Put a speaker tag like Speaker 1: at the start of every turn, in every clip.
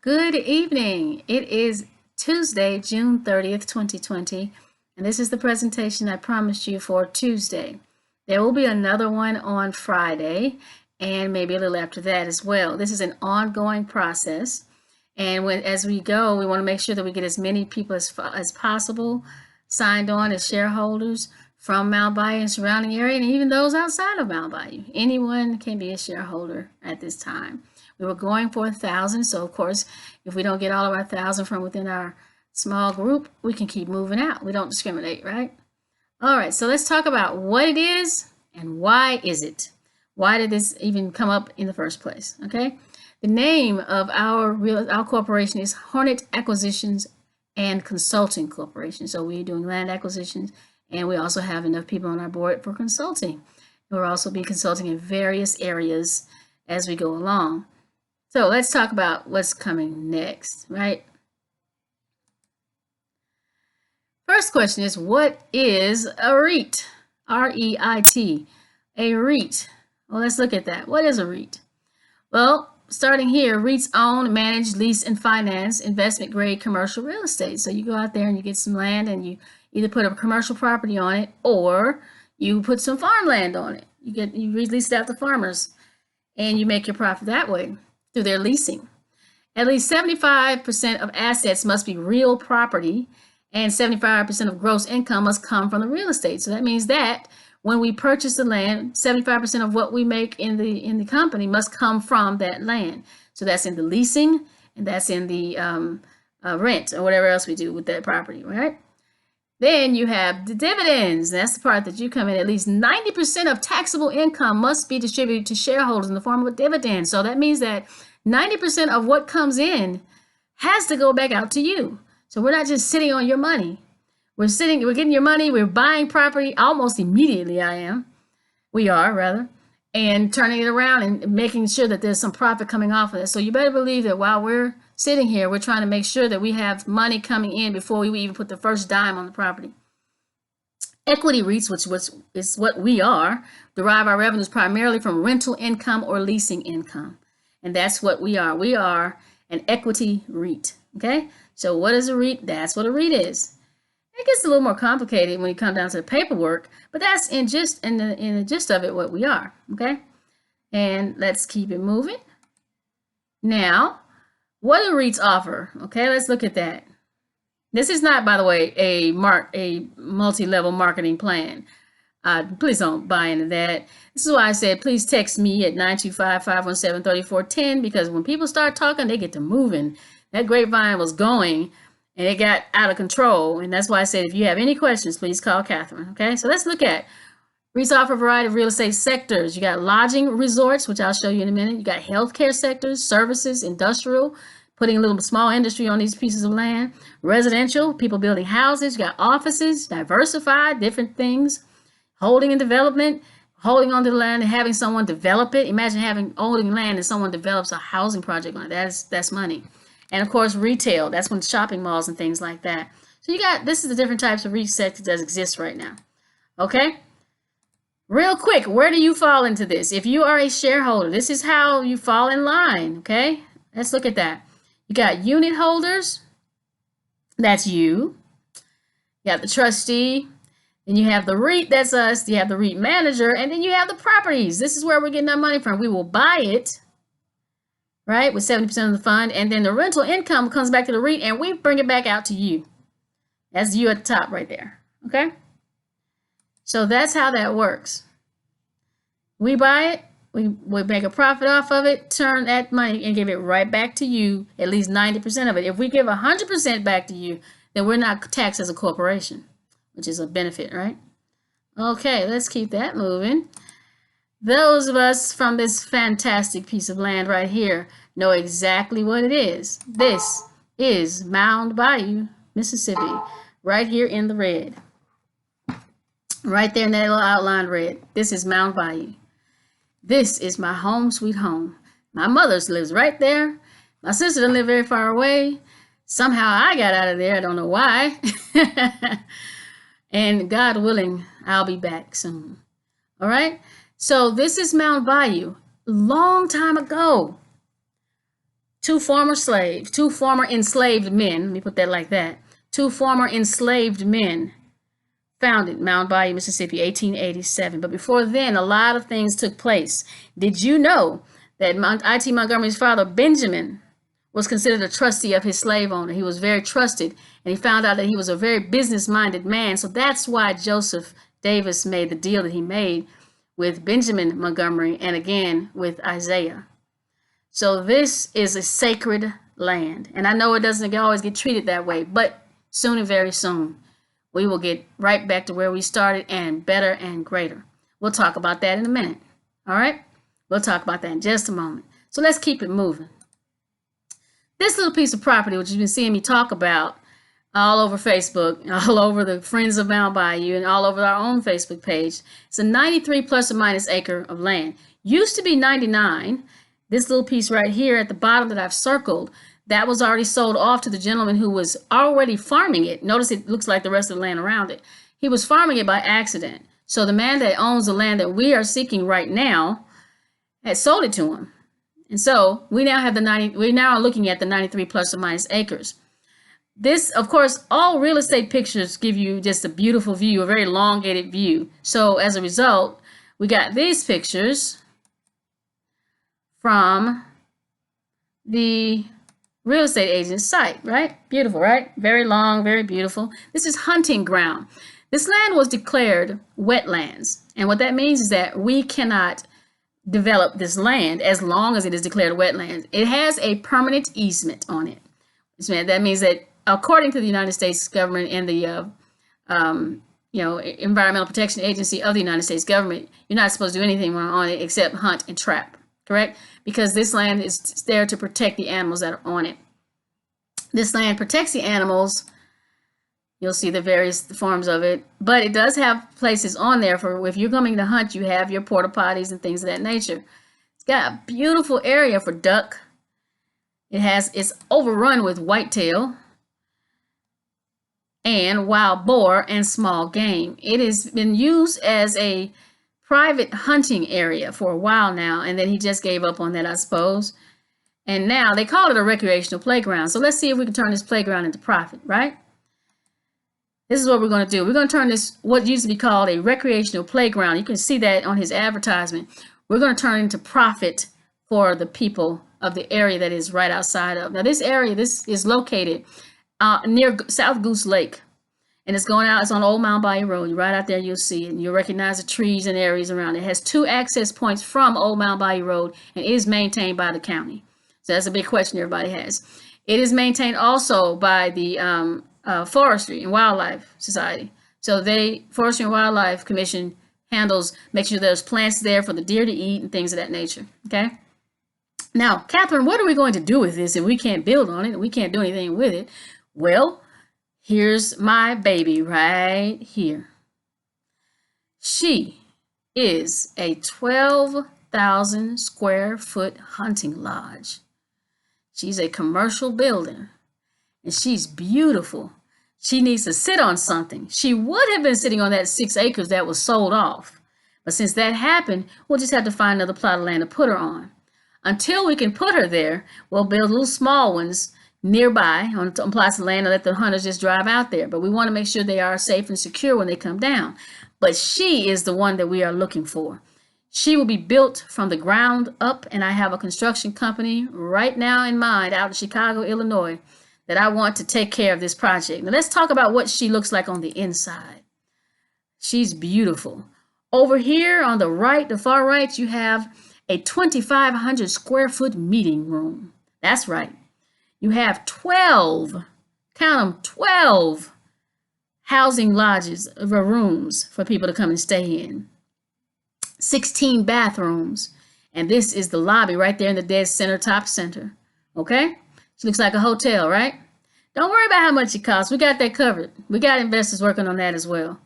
Speaker 1: Good evening. It is Tuesday, June 30th, 2020, and this is the presentation I promised you for Tuesday. There will be another one on Friday and maybe a little after that as well. This is an ongoing process, and as we go, we want to make sure that we get as many people as possible signed on as shareholders from Mound Bayou and surrounding area, and even those outside of Mound Bayou. Anyone can be a shareholder at this time. We were going for 1,000, so of course, if we don't get all of our 1,000 from within our small group, we can keep moving out. We don't discriminate, right? All right, so let's talk about what it is and why is it? Why did this even come up in the first place? Okay, the name of our corporation is Hornet Acquisitions and Consulting Corporation. So we're doing land acquisitions, and we also have enough people on our board for consulting. We'll also be consulting in various areas as we go along. So let's talk about what's coming next, right? First question is, what is a REIT? R-E-I-T, a REIT. Well, let's look at that. What is a REIT? Well, starting here, REITs own, manage, lease, and finance investment-grade commercial real estate. So you go out there and you get some land and you either put a commercial property on it or you put some farmland on it. You release it out to farmers and you make your profit that way through their leasing. At least 75% of assets must be real property, and 75% of gross income must come from the real estate. So that means that when we purchase the land, 75% of what we make in the company must come from that land. So that's in the leasing, and that's in the rent or whatever else we do with that property, right? Then you have the dividends. That's the part that you come in. At least 90% of taxable income must be distributed to shareholders in the form of a dividend. So that means that 90% of what comes in has to go back out to you. So we're not just sitting on your money. We're getting your money, we're buying property almost immediately. We are rather, and turning it around and making sure that there's some profit coming off of it. So you better believe that while we're sitting here, we're trying to make sure that we have money coming in before we even put the first dime on the property. Equity REITs, which is what we are, derive our revenues primarily from rental income or leasing income. And that's what we are. We are an equity REIT, okay? So what is a REIT? That's what a REIT is. It gets a little more complicated when you come down to the paperwork, but that's in the gist of it what we are, okay? And let's keep it moving. Now, what do REITs offer? Okay, let's look at that. This is not, by the way, a multi-level marketing plan. Please don't buy into that. This is why I said, please text me at 925-517-3410, because when people start talking, they get to moving. That grapevine was going, and it got out of control. And that's why I said, if you have any questions, please call Catherine. Okay, so let's look at REITs offer a variety of real estate sectors. You got lodging resorts, which I'll show you in a minute. You got healthcare sectors, services, industrial, putting a little small industry on these pieces of land, residential, people building houses. You got offices, diversified, different things, holding and development, holding onto the land and having someone develop it. Imagine owning land and someone develops a housing project on it. That's money. And of course, retail, that's when shopping malls and things like that. So this is the different types of REIT sectors that exist right now. Okay? Real quick, where do you fall into this? If you are a shareholder, this is how you fall in line, okay? Let's look at that. You got unit holders, that's you. You got the trustee, then you have the REIT, that's us. You have the REIT manager, and then you have the properties. This is where we're getting our money from. We will buy it, right, with 70% of the fund, and then the rental income comes back to the REIT, and we bring it back out to you. That's you at the top right there, okay? So that's how that works. We buy it, we make a profit off of it, turn that money and give it right back to you, at least 90% of it. If we give 100% back to you, then we're not taxed as a corporation, which is a benefit, right? Okay, let's keep that moving. Those of us from this fantastic piece of land right here know exactly what it is. This is Mound Bayou, Mississippi, right here in the red. Right there in that little outline red. This is Mound Bayou. This is my home sweet home. My mother's lives right there. My sister doesn't live very far away. Somehow I got out of there. I don't know why. And God willing, I'll be back soon. All right? So this is Mound Bayou. Long time ago, two former slaves, two former enslaved men, let me put that like that, two former enslaved men founded Mound Bayou, Mississippi, 1887. But before then, a lot of things took place. Did you know that I.T. Montgomery's father, Benjamin, was considered a trustee of his slave owner? He was very trusted, and he found out that he was a very business-minded man. So that's why Joseph Davis made the deal that he made with Benjamin Montgomery and again with Isaiah. So this is a sacred land. And I know it doesn't always get treated that way, but soon and very soon, we will get right back to where we started and better and greater. We'll talk about that in a minute. All right? We'll talk about that in just a moment. So let's keep it moving. This little piece of property, which you've been seeing me talk about all over Facebook, all over the Friends of Mound Bayou, and all over our own Facebook page, it's a 93 plus or minus acre of land. Used to be 99. This little piece right here at the bottom that I've circled, that was already sold off to the gentleman who was already farming it. Notice it looks like the rest of the land around it. He was farming it by accident. So the man that owns the land that we are seeking right now had sold it to him. And so we now have we're now looking at the 93 plus or minus acres. This, of course, all real estate pictures give you just a beautiful view, a very elongated view. So as a result, we got these pictures from the real estate agent's site, right? Beautiful, right? Very long, very beautiful. This is hunting ground. This land was declared wetlands. And what that means is that we cannot develop this land as long as it is declared wetlands. It has a permanent easement on it. That means that according to the United States government and the Environmental Protection Agency of the United States government, you're not supposed to do anything on it except hunt and trap, correct? Because this land is there to protect the animals that are on it. This land protects the animals. You'll see the various forms of it, but it does have places on there for if you're coming to hunt, you have your porta potties and things of that nature. It's got a beautiful area for duck. It's overrun with whitetail and wild boar and small game. It has been used as a private hunting area for a while now, and then he just gave up on that, I suppose. And now they call it a recreational playground. So let's see if we can turn this playground into profit, right? This is what we're going to do. We're going to turn this, what used to be called a recreational playground. You can see that on his advertisement. We're going to turn it into profit for the people of the area that is right outside of. Now this area, this is located near South Goose Lake. And it's going out, it's on Old Mound Bayou Road. You're right out there, you'll see it. And you'll recognize the trees and areas around it. It has two access points from Old Mound Bayou Road and it is maintained by the county. So that's a big question everybody has. It is maintained also by the Forestry and Wildlife Society. So Forestry and Wildlife Commission makes sure there's plants there for the deer to eat and things of that nature, okay? Now, Catherine, what are we going to do with this if we can't build on it and we can't do anything with it? Well, here's my baby right here. She is a 12,000 square foot hunting lodge. She's a commercial building and she's beautiful. She needs to sit on something. She would have been sitting on that 6 acres that was sold off. But since that happened, we'll just have to find another plot of land to put her on. Until we can put her there, we'll build little small ones nearby on plots of land and let the hunters just drive out there. But we want to make sure they are safe and secure when they come down. But she is the one that we are looking for. She will be built from the ground up, and I have a construction company right now in mind out in Chicago, Illinois, that I want to take care of this project. Now let's talk about what she looks like on the inside. She's beautiful. Over here on the right, the far right, you have a 2,500 square foot meeting room. That's right. You have 12, count them, 12 housing lodges, rooms for people to come and stay in. 16 bathrooms. And this is the lobby right there in the dead center, top center. Okay? She looks like a hotel, right? Don't worry about how much it costs. We got that covered. We got investors working on that as well.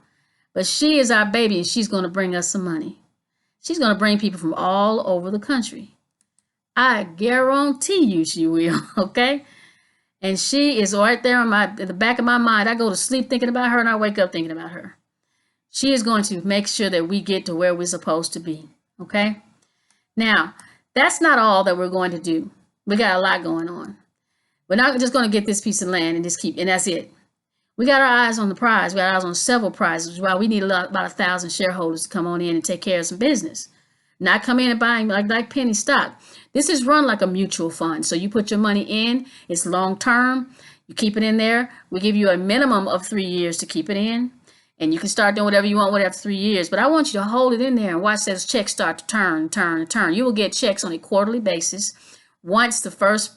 Speaker 1: But she is our baby and she's going to bring us some money. She's going to bring people from all over the country. I guarantee you she will, okay? And she is right there in the back of my mind. I go to sleep thinking about her and I wake up thinking about her. She is going to make sure that we get to where we're supposed to be, okay? Now, that's not all that we're going to do. We got a lot going on. We're not just going to get this piece of land and just keep, and that's it. We got our eyes on the prize. We got our eyes on several prizes, which is why we need about 1,000 shareholders to come on in and take care of some business. Not come in and buying like penny stock. This is run like a mutual fund. So you put your money in, it's long term. You keep it in there. We give you a minimum of 3 years to keep it in. And you can start doing whatever you want with after 3 years. But I want you to hold it in there and watch those checks start to turn. You will get checks on a quarterly basis once the first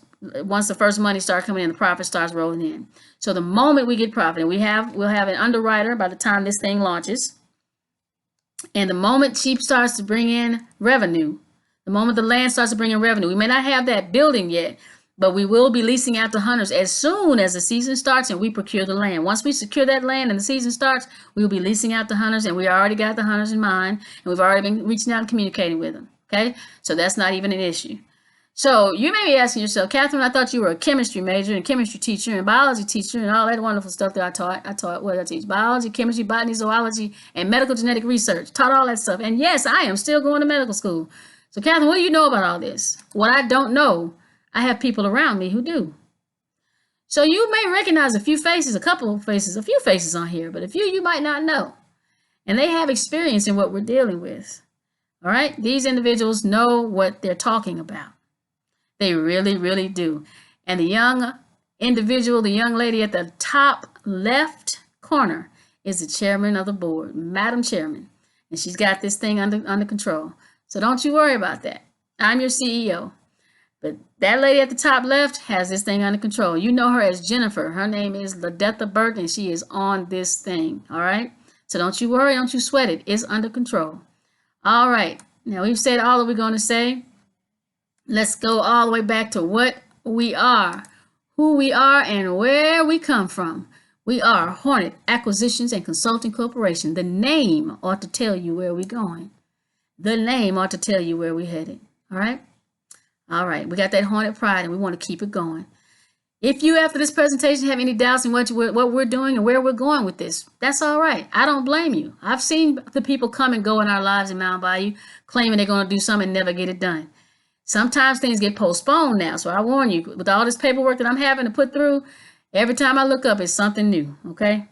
Speaker 1: money starts coming in, the profit starts rolling in. So the moment we get profit, and we'll have an underwriter by the time this thing launches. And the moment Sheep starts to bring in revenue, the moment the land starts to bring in revenue, we may not have that building yet, but we will be leasing out to hunters as soon as the season starts and we procure the land. Once we secure that land and the season starts, we will be leasing out to hunters, and we already got the hunters in mind, and we've already been reaching out and communicating with them. Okay, so that's not even an issue. So you may be asking yourself, Catherine, I thought you were a chemistry major and chemistry teacher and biology teacher and all that wonderful stuff that I taught. What did I teach? Biology, chemistry, botany, zoology, and medical genetic research. Taught all that stuff. And yes, I am still going to medical school. So Catherine, what do you know about all this? What I don't know, I have people around me who do. So you may recognize a few faces on here, but a few you might not know. And they have experience in what we're dealing with. All right? These individuals know what they're talking about. They really, really do. And the young individual, the young lady at the top left corner is the chairman of the board, Madam Chairman. And she's got this thing under control. So don't you worry about that. I'm your CEO. But that lady at the top left has this thing under control. You know her as Jennifer. Her name is Ladetha Burke, and she is on this thing. All right? So don't you worry. Don't you sweat it. It's under control. All right. Now, we've said all that we're going to say. Let's go all the way back to what we are, who we are, and where we come from. We are Hornet Acquisitions and Consulting Corporation. The name ought to tell you where we're going. The name ought to tell you where we're headed. All right? All right. We got that Hornet pride, and we want to keep it going. If you, after this presentation, have any doubts in what we're doing and where we're going with this, that's all right. I don't blame you. I've seen the people come and go in our lives in Mound Bayou claiming they're going to do something and never get it done. Sometimes things get postponed now. So I warn you, with all this paperwork that I'm having to put through, every time I look up, it's something new, okay?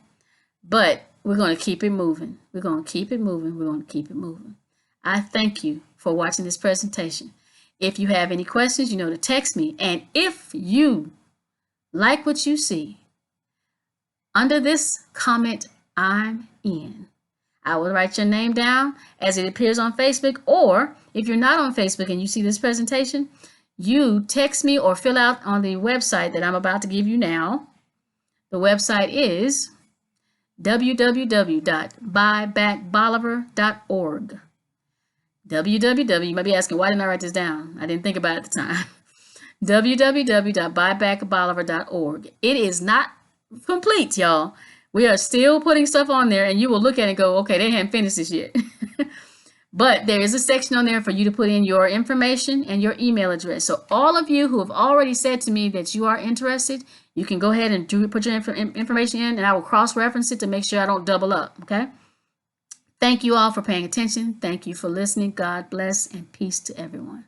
Speaker 1: But we're going to keep it moving. We're going to keep it moving. We're going to keep it moving. I thank you for watching this presentation. If you have any questions, you know to text me. And if you like what you see, under this comment, I'm in. I will write your name down as it appears on Facebook, or if you're not on Facebook and you see this presentation, you text me or fill out on the website that I'm about to give you now. The website is www.buybackbolivar.org. You might be asking, why didn't I write this down? I didn't think about it at the time. www.buybackbolivar.org. It is not complete, y'all. We are still putting stuff on there, and you will look at it and go, okay, they haven't finished this yet. But there is a section on there for you to put in your information and your email address. So all of you who have already said to me that you are interested, you can go ahead and put your information in, and I will cross-reference it to make sure I don't double up, okay? Thank you all for paying attention. Thank you for listening. God bless, and peace to everyone.